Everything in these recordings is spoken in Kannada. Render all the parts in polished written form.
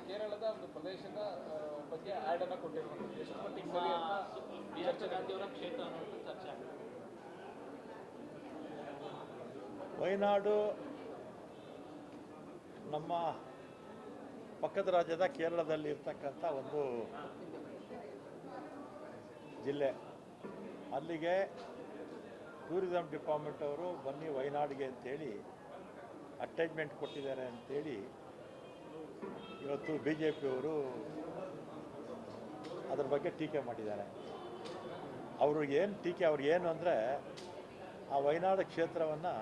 ಕೇರಳದ ಒಂದು ಪ್ರದೇಶದ ಬಗ್ಗೆ ಆ್ಯಡನ್ನು ಕೊಟ್ಟಿರುವಂಥದ್ದು ಎಷ್ಟು ಮಟ್ಟಿಗೆ ಸರಿ ಅಂತ ಪ್ರಿಯಾಂಕ ಗಾಂಧಿಯವರ ಕ್ಷೇತ್ರ ಅನ್ನೋದು ಚರ್ಚೆ ಆಗಿದೆ. ವಯನಾಡು ನಮ್ಮ ಪಕ್ಕದ ರಾಜ್ಯದ ಕೇರಳದಲ್ಲಿ ಇರ್ತಕ್ಕಂಥ ಒಂದು ಜಿಲ್ಲೆ. ಅಲ್ಲಿಗೆ ಟೂರಿಸಂ ಡಿಪಾರ್ಟ್ಮೆಂಟ್ ಅವರು ಬನ್ನಿ ವಯನಾಡಿಗೆ ಅಂತೇಳಿ ಅಟ್ಯಾಚ್ಮೆಂಟ್ ಕೊಟ್ಟಿದ್ದಾರೆ ಅಂತೇಳಿ ಇವತ್ತು ಬಿ ಜೆ ಪಿಯವರು ಅದ್ರ ಬಗ್ಗೆ ಟೀಕೆ ಮಾಡಿದ್ದಾರೆ. ಅವರು ಏನು ಟೀಕೆ ಅವ್ರಿಗೇನು ಅಂದರೆ ಆ ವಯನಾಡು ಕ್ಷೇತ್ರವನ್ನು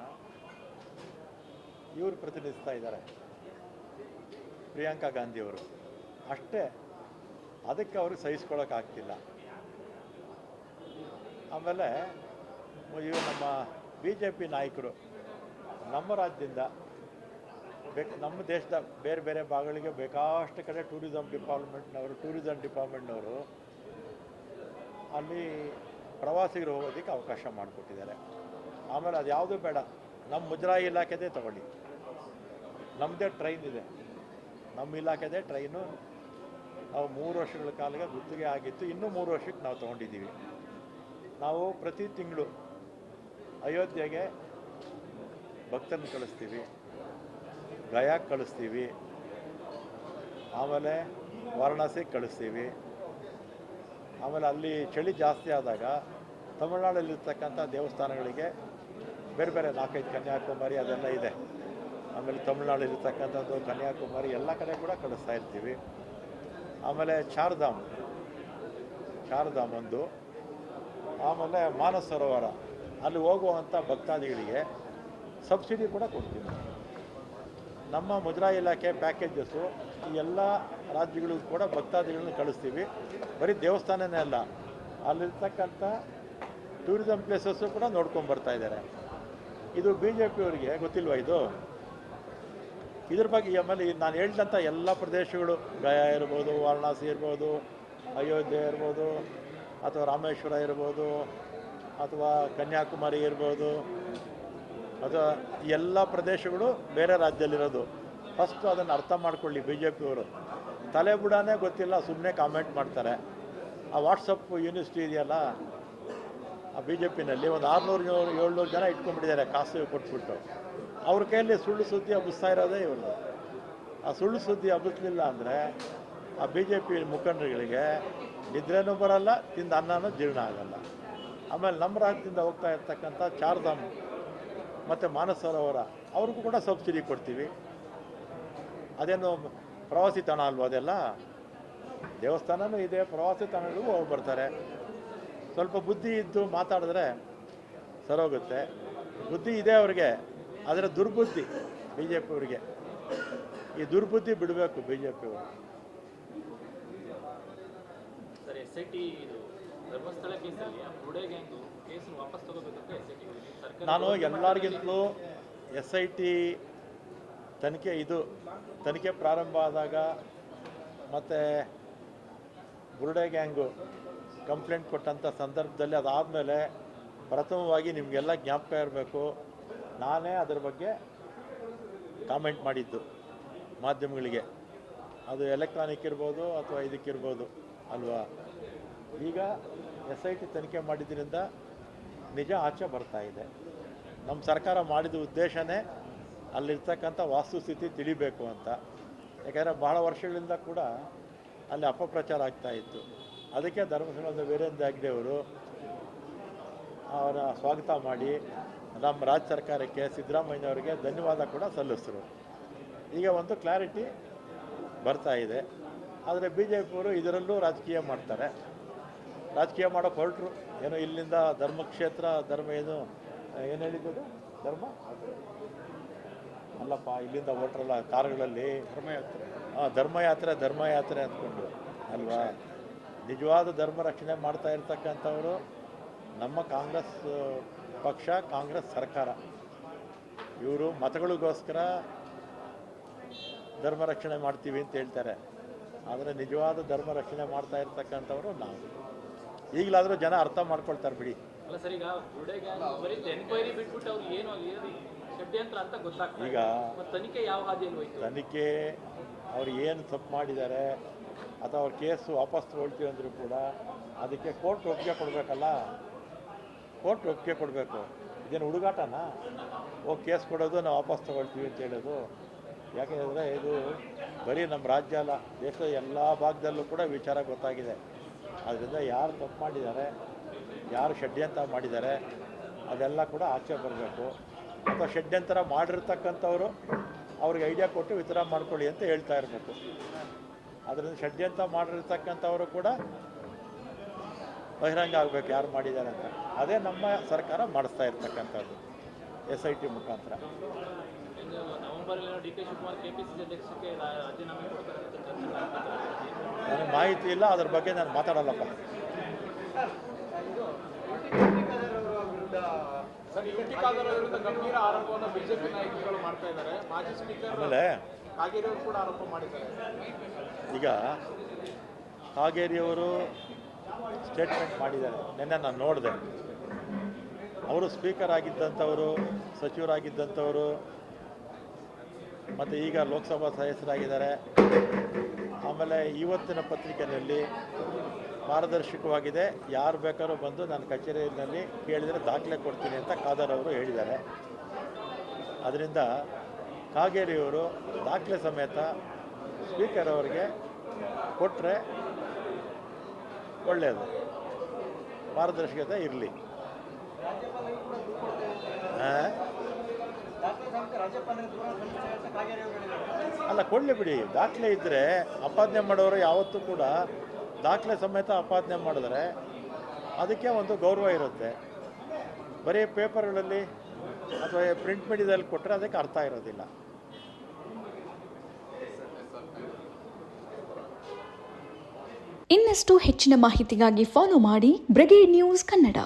ಇವರು ಪ್ರತಿನಿಧಿಸ್ತಾ ಇದ್ದಾರೆ, ಪ್ರಿಯಾಂಕಾ ಗಾಂಧಿಯವರು. ಅಷ್ಟೇ, ಅದಕ್ಕೆ ಅವ್ರಿಗೆ ಸಹಿಸ್ಕೊಳ್ಳೋಕ್ಕಾಗ್ತಿಲ್ಲ. ಆಮೇಲೆ ಇವರು ನಮ್ಮ ಬಿ ಜೆ ಪಿ ನಾಯಕರು ನಮ್ಮ ರಾಜ್ಯದಿಂದ ನಮ್ಮ ದೇಶದ ಬೇರೆ ಬೇರೆ ಭಾಗಗಳಿಗೆ ಬೇಕಾಷ್ಟು ಕಡೆ ಟೂರಿಸಂ ಡಿಪಾರ್ಟ್ಮೆಂಟ್ನವರು ಅಲ್ಲಿ ಪ್ರವಾಸಿಗರು ಹೋಗೋದಕ್ಕೆ ಅವಕಾಶ ಮಾಡಿಕೊಟ್ಟಿದ್ದಾರೆ. ಆಮೇಲೆ ಅದು ಯಾವುದೂ ಬೇಡ, ನಮ್ಮ ಮುಜರಾಯಿ ಇಲಾಖೆದೇ ತಗೊಳ್ಳಿ, ನಮ್ಮದೇ ಟ್ರೈನ್ ಇದೆ, ನಮ್ಮ ಇಲಾಖೆದೇ ಟ್ರೈನು. ನಾವು 3 ವರ್ಷಗಳ ಕಾಲಿಗೆ ಗುತ್ತಿಗೆ ಆಗಿತ್ತು, ಇನ್ನೂ 3 ವರ್ಷಕ್ಕೆ ನಾವು ತೊಗೊಂಡಿದ್ದೀವಿ. ನಾವು ಪ್ರತಿ ತಿಂಗಳು ಅಯೋಧ್ಯೆಗೆ ಭಕ್ತರನ್ನು ಕಳಿಸ್ತೀವಿ, ಗಯಾಗೆ ಕಳಿಸ್ತೀವಿ, ಆಮೇಲೆ ವಾರಣಾಸಿಗೆ ಕಳಿಸ್ತೀವಿ. ಆಮೇಲೆ ಅಲ್ಲಿ ಚಳಿ ಜಾಸ್ತಿ ಆದಾಗ ತಮಿಳ್ನಾಡಲ್ಲಿರ್ತಕ್ಕಂಥ ದೇವಸ್ಥಾನಗಳಿಗೆ ಬೇರೆ ಬೇರೆ 4-5 ಕನ್ಯಾಕುಮಾರಿ ಅದೆಲ್ಲ ಇದೆ. ಆಮೇಲೆ ತಮಿಳ್ನಾಡಲ್ಲಿರ್ತಕ್ಕಂಥದ್ದು ಕನ್ಯಾಕುಮಾರಿ ಎಲ್ಲ ಕಡೆ ಕೂಡ ಕಳಿಸ್ತಾ ಇರ್ತೀವಿ. ಆಮೇಲೆ ಚಾರ್ಧಾಮ್ ಒಂದು, ಆಮೇಲೆ ಮಾನಸ ಸರೋವರ ಅಲ್ಲಿ ಹೋಗುವಂಥ ಭಕ್ತಾದಿಗಳಿಗೆ ಸಬ್ಸಿಡಿ ಕೂಡ ಕೊಡ್ತೀವಿ. ನಮ್ಮ ಮುಜರಾಯಿ ಇಲಾಖೆ ಪ್ಯಾಕೇಜಸ್ಸು ಈ ಎಲ್ಲ ರಾಜ್ಯಗಳಿಗೂ ಕೂಡ ಭಕ್ತಾದಿಗಳನ್ನ ಕಳಿಸ್ತೀವಿ. ಬರೀ ದೇವಸ್ಥಾನನೇ ಅಲ್ಲ, ಅಲ್ಲಿರ್ತಕ್ಕಂಥ ಟೂರಿಸಂ ಪ್ಲೇಸಸ್ಸು ಕೂಡ ನೋಡ್ಕೊಂಬರ್ತಾ ಇದ್ದಾರೆ. ಇದು ಬಿ ಜೆ ಪಿಯವರಿಗೆ ಗೊತ್ತಿಲ್ವ ಇದು? ಇದ್ರ ಬಗ್ಗೆ ಆಮೇಲೆ ನಾನು ಹೇಳಿದಂಥ ಎಲ್ಲ ಪ್ರದೇಶಗಳು, ಗಯಾ ಇರ್ಬೋದು, ವಾರಣಾಸಿ ಇರ್ಬೋದು, ಅಯೋಧ್ಯೆ ಇರ್ಬೋದು, ಅಥವಾ ರಾಮೇಶ್ವರ ಇರ್ಬೋದು, ಅಥವಾ ಕನ್ಯಾಕುಮಾರಿ ಇರ್ಬೋದು, ಅಥವಾ ಎಲ್ಲ ಪ್ರದೇಶಗಳು ಬೇರೆ ರಾಜ್ಯದಲ್ಲಿರೋದು. ಫಸ್ಟು ಅದನ್ನು ಅರ್ಥ ಮಾಡ್ಕೊಳ್ಳಿ. ಬಿ ಜೆ ಪಿಯವರು ತಲೆ ಬುಡಾನೇ ಗೊತ್ತಿಲ್ಲ, ಸುಮ್ಮನೆ ಕಾಮೆಂಟ್ ಮಾಡ್ತಾರೆ. ಆ ವಾಟ್ಸಪ್ ಯೂನಿವರ್ಸಿಟಿ ಇದೆಯಲ್ಲ, ಆ ಬಿ ಜೆ ಪಿನಲ್ಲಿ ಒಂದು 600-700 ಜನ ಇಟ್ಕೊಂಡ್ಬಿಟ್ಟಿದ್ದಾರೆ ಕಾಸು ಕೊಟ್ಬಿಟ್ಟು. ಅವ್ರ ಕೈಯಲ್ಲಿ ಸುಳ್ಳು ಸುದ್ದಿ ಹಬ್ಬಿಸ್ತಾ ಇರೋದೇ ಇವರು. ಆ ಸುಳ್ಳು ಸುದ್ದಿ ಹಬ್ಬಿಸ್ಲಿಲ್ಲ ಅಂದರೆ ಆ ಬಿ ಜೆ ಪಿ ಮುಖಂಡರುಗಳಿಗೆ ನಿದ್ರೆನೂ ಬರಲ್ಲ, ತಿಂದ ಅನ್ನನೂ ಜೀರ್ಣ ಆಗಲ್ಲ. ಆಮೇಲೆ ನಮ್ಮ ರಾಜ್ಯದಿಂದ ಹೋಗ್ತಾ ಇರ್ತಕ್ಕಂಥ ಚಾರ್ಧಾಮ್ ಮತ್ತು ಮಾನಸ ಸರೋವರ ಅವ್ರಿಗೂ ಕೂಡ ಸಬ್ಸಿಡಿ ಕೊಡ್ತೀವಿ. ಅದೇನು ಪ್ರವಾಸಿ ತಾಣ ಅಲ್ವ? ಅದೆಲ್ಲ ದೇವಸ್ಥಾನವೂ ಇದೆ, ಪ್ರವಾಸಿ ತಾಣಗಳಿಗೂ ಹೋಗಿ ಬರ್ತಾರೆ. ಸ್ವಲ್ಪ ಬುದ್ಧಿ ಇದ್ದು ಮಾತಾಡಿದ್ರೆ ಸರೋಗುತ್ತೆ. ಬುದ್ಧಿ ಇದೆ ಅವ್ರಿಗೆ, ಆದರೆ ದುರ್ಬುದ್ಧಿ ಬಿ ಜೆ ಪಿಯವರಿಗೆ. ಈ ದುರ್ಬುದ್ಧಿ ಬಿಡಬೇಕು ಬಿ ಜೆ ಪಿಯವರು. ಸರ್, SIT ಧರ್ಮಸ್ಥಳ ಕೇಸಲ್ಲಿ ಬುರುಡೆ ಗ್ಯಾಂಗು ಕೇಸನ್ನು ವಾಪಸ್ ತಗೋಬೇಕಂತ SIT ನಾನು ಎಲ್ಲರಿಗಿಂತಲೂ SIT ತನಿಖೆ ಪ್ರಾರಂಭ ಆದಾಗ ಮತ್ತು ಬುರುಡೆ ಗ್ಯಾಂಗು ಕಂಪ್ಲೇಂಟ್ ಕೊಟ್ಟಂಥ ಸಂದರ್ಭದಲ್ಲಿ ಅದಾದಮೇಲೆ ಪ್ರಥಮವಾಗಿ ನಿಮಗೆಲ್ಲ ಜ್ಞಾಪಕ ಇರಬೇಕು, ನಾನೇ ಅದರ ಬಗ್ಗೆ ಕಾಮೆಂಟ್ ಮಾಡಿದ್ದು ಮಾಧ್ಯಮಗಳಿಗೆ. ಅದು ಎಲೆಕ್ಟ್ರಾನಿಕ್ ಇರ್ಬೋದು ಅಥವಾ ಇದಕ್ಕಿರ್ಬೋದು ಅಲ್ವಾ. ಈಗ SIT ತನಿಖೆ ಮಾಡಿದ್ರಿಂದ ನಿಜ ಆಚೆ ಬರ್ತಾ ಇದೆ. ನಮ್ಮ ಸರ್ಕಾರ ಮಾಡಿದ ಉದ್ದೇಶನೇ ಅಲ್ಲಿರ್ತಕ್ಕಂಥ ವಾಸ್ತುಸ್ಥಿತಿ ತಿಳಿಬೇಕು ಅಂತ. ಯಾಕೆಂದರೆ ಭಾಳ ವರ್ಷಗಳಿಂದ ಕೂಡ ಅಲ್ಲಿ ಅಪಪ್ರಚಾರ ಆಗ್ತಾಯಿತ್ತು. ಅದಕ್ಕೆ ಧರ್ಮಸ್ಥಳದ ವೀರೇಂದ್ರ ಹೆಗ್ಗಡೆ ಅವರು ಅವರ ಸ್ವಾಗತ ಮಾಡಿ ನಮ್ಮ ರಾಜ್ಯ ಸರ್ಕಾರಕ್ಕೆ, ಸಿದ್ದರಾಮಯ್ಯನವರಿಗೆ ಧನ್ಯವಾದ ಕೂಡ ಸಲ್ಲಿಸಿದ್ರು. ಈಗ ಒಂದು ಕ್ಲಾರಿಟಿ ಬರ್ತಾ ಇದೆ. ಆದರೆ ಬಿ ಜೆ ಪಿಯವರು ಇದರಲ್ಲೂ ರಾಜಕೀಯ ಮಾಡ್ತಾರೆ. ರಾಜಕೀಯ ಮಾಡೋಕ್ಕೆ ಹೊರಟರು. ಏನೋ ಇಲ್ಲಿಂದ ಧರ್ಮಕ್ಷೇತ್ರ ಏನು ಹೇಳಿದ್ದು ಧರ್ಮ ಅಲ್ಲಪ್ಪ, ಇಲ್ಲಿಂದ ಹೊರಟ್ರಲ್ಲ ಕಾರುಗಳಲ್ಲಿ ಧರ್ಮಯಾತ್ರೆ ಅಂದ್ಕೊಂಡು ಅಲ್ವಾ. ನಿಜವಾದ ಧರ್ಮ ರಕ್ಷಣೆ ಮಾಡ್ತಾ ಇರ್ತಕ್ಕಂಥವರು ನಮ್ಮ ಕಾಂಗ್ರೆಸ್ ಪಕ್ಷ, ಕಾಂಗ್ರೆಸ್ ಸರ್ಕಾರ. ಇವರು ಮತಗಳಿಗೋಸ್ಕರ ಧರ್ಮ ರಕ್ಷಣೆ ಮಾಡ್ತೀವಿ ಅಂತ ಹೇಳ್ತಾರೆ, ಆದರೆ ನಿಜವಾದ ಧರ್ಮ ರಕ್ಷಣೆ ಮಾಡ್ತಾ ಇರ್ತಕ್ಕಂಥವರು ನಾವು. ಈಗಲಾದರೂ ಜನ ಅರ್ಥ ಮಾಡ್ಕೊಳ್ತಾರೆ ಬಿಡಿ. ಅಲ್ಲ ಸರ್, ಈಗ ಬುರುಡೆ ಗ್ಯಾಂಗ್ ಬರೀ ಎನ್ಕ್ವೈರಿ ಬಿಟ್ಬಿಟ್ಟು ಅವ್ರು ಏನು ಷಡ್ಯಂತ್ರ ಅಂತ ಗೊತ್ತಾಗ್ತದೆ. ಈಗ ಮತ್ತೆ ತನಿಖೆ ಯಾವ ಹಾದಿಯಲ್ಲಿ ಹೋಯ್ತು? ತನಿಖೆ ಅವ್ರು ಏನು ತಪ್ಪು ಮಾಡಿದ್ದಾರೆ ಅಥವಾ ಅವ್ರ ಕೇಸು ವಾಪಸ್ ತಗೊಳ್ತೀವಿ ಅಂದರೂ ಕೂಡ ಅದಕ್ಕೆ ಕೋರ್ಟ್ ಒಪ್ಪಿಗೆ ಕೊಡಬೇಕಲ್ಲ. ಕೋರ್ಟ್ ಒಪ್ಪಿಗೆ ಕೊಡಬೇಕು. ಇದೇನು ಹುಡುಗಾಟನಾ? ಹೋಗಿ ಕೇಸ್ ಕೊಡೋದು ನಾವು ವಾಪಸ್ ತಗೊಳ್ತೀವಿ ಅಂತ ಹೇಳೋದು. ಯಾಕೆಂದರೆ ಇದು ಬರೀ ನಮ್ಮ ರಾಜ್ಯ ಅಲ್ಲ, ದೇಶದ ಎಲ್ಲ ಭಾಗದಲ್ಲೂ ಕೂಡ ವಿಚಾರ ಗೊತ್ತಾಗಿದೆ. ಆದ್ದರಿಂದ ಯಾರು ತಪ್ಪು ಮಾಡಿದ್ದಾರೆ, ಯಾರು ಷಡ್ಯಂತ್ರ ಮಾಡಿದ್ದಾರೆ ಅದೆಲ್ಲ ಕೂಡ ಆಚೆ ಬರಬೇಕು. ಅಥವಾ ಷಡ್ಯಂತ್ರ ಮಾಡಿರ್ತಕ್ಕಂಥವ್ರು ಅವ್ರಿಗೆ ಐಡಿಯಾ ಕೊಟ್ಟು ವಿತರ ಮಾಡ್ಕೊಳ್ಳಿ ಅಂತ ಹೇಳ್ತಾ ಇರಬೇಕು. ಅದರಿಂದ ಷಡ್ಯಂತ್ರ ಮಾಡಿರ್ತಕ್ಕಂಥವರು ಕೂಡ ಬಹಿರಂಗ ಆಗಬೇಕು ಯಾರು ಮಾಡಿದ್ದಾರೆ ಅಂತ. ಅದೇ ನಮ್ಮ ಸರ್ಕಾರ ಮಾಡಿಸ್ತಾ ಇರ್ತಕ್ಕಂಥದ್ದು SIT ಮುಖಾಂತರ. November D K Shivakumar KPCC ಅಧ್ಯಕ್ಷಕ್ಕೆ ರಾಜೀನಾಮೆ ಕೊಡ್ತಾರೆ ಅಂತ ಚರ್ಚೆ ಆಗ್ತಿದೆ. ನನಗೆ ಮಾಹಿತಿ ಇಲ್ಲ, ಅದ್ರ ಬಗ್ಗೆ ನಾನು ಮಾತಾಡಲ್ಲಪ್ಪ. ಸರ್, ಯುಟಿಕಾದರ ವಿರುದ್ಧ ಗಂಭೀರ ಆರೋಪವನ್ನು ಬಿಜೆಪಿ ನಾಯಕರು ಮಾಡ್ತಾ ಇದ್ದಾರೆ. ಮಾಜಿ ಸ್ಪೀಕರ್ ಆಮೇಲೆ ಕಾಗೇರಿಯವರು ಕೂಡ ಆರೋಪ ಮಾಡಿದ್ದಾರೆ. ಈಗ ಕಾಗೇರಿಯವರು ಸ್ಟೇಟ್ಮೆಂಟ್ ಮಾಡಿದ್ದಾರೆ, ನಿನ್ನೆ ನಾನು ನೋಡಿದೆ. ಅವರು ಸ್ಪೀಕರ್ ಆಗಿದ್ದಂಥವರು, ಸಚಿವರಾಗಿದ್ದಂಥವರು, ಮತ್ತು ಈಗ ಲೋಕಸಭಾ ಸದಸ್ಯರಾಗಿದ್ದಾರೆ. ಆಮೇಲೆ ಇವತ್ತಿನ ಪತ್ರಿಕೆಯಲ್ಲಿ ಪಾರದರ್ಶಕವಾಗಿದೆ, ಯಾರು ಬೇಕಾದ್ರೂ ಬಂದು ನನ್ನ ಕಚೇರಿಯಲ್ಲಿ ಕೇಳಿದರೆ ದಾಖಲೆ ಕೊಡ್ತೀನಿ ಅಂತ ಖಾದರ್ ಅವರು ಹೇಳಿದ್ದಾರೆ. ಅದರಿಂದ ಕಾಗೇರಿಯವರು ದಾಖಲೆ ಸಮೇತ ಸ್ಪೀಕರ್ ಅವರಿಗೆ ಕೊಟ್ಟರೆ ಒಳ್ಳೆಯದು, ಪಾರದರ್ಶಕತೆ ಇರಲಿ. ಅಲ್ಲ, ಕೊಡಲಿ ಬಿಡಿ. ದಾಖಲೆ ಇದ್ದರೆ ಆಪಾದನೆ ಮಾಡೋರು ಯಾವತ್ತೂ ಕೂಡ ದಾಖಲೆ ಸಮೇತ ಆಪಾದನೆ ಮಾಡಿದ್ರೆ ಅದಕ್ಕೆ ಒಂದು ಗೌರವ ಇರುತ್ತೆ. ಬರೀ ಪೇಪರ್ಗಳಲ್ಲಿ ಅಥವಾ ಪ್ರಿಂಟ್ ಮೀಡಿಯಾದಲ್ಲಿ ಕೊಟ್ಟರೆ ಅದಕ್ಕೆ ಅರ್ಥ ಇರೋದಿಲ್ಲ. ಇನ್ನಷ್ಟು ಹೆಚ್ಚಿನ ಮಾಹಿತಿಗಾಗಿ ಫಾಲೋ ಮಾಡಿ ಬ್ರಿಗೇಡ್ ನ್ಯೂಸ್ ಕನ್ನಡ.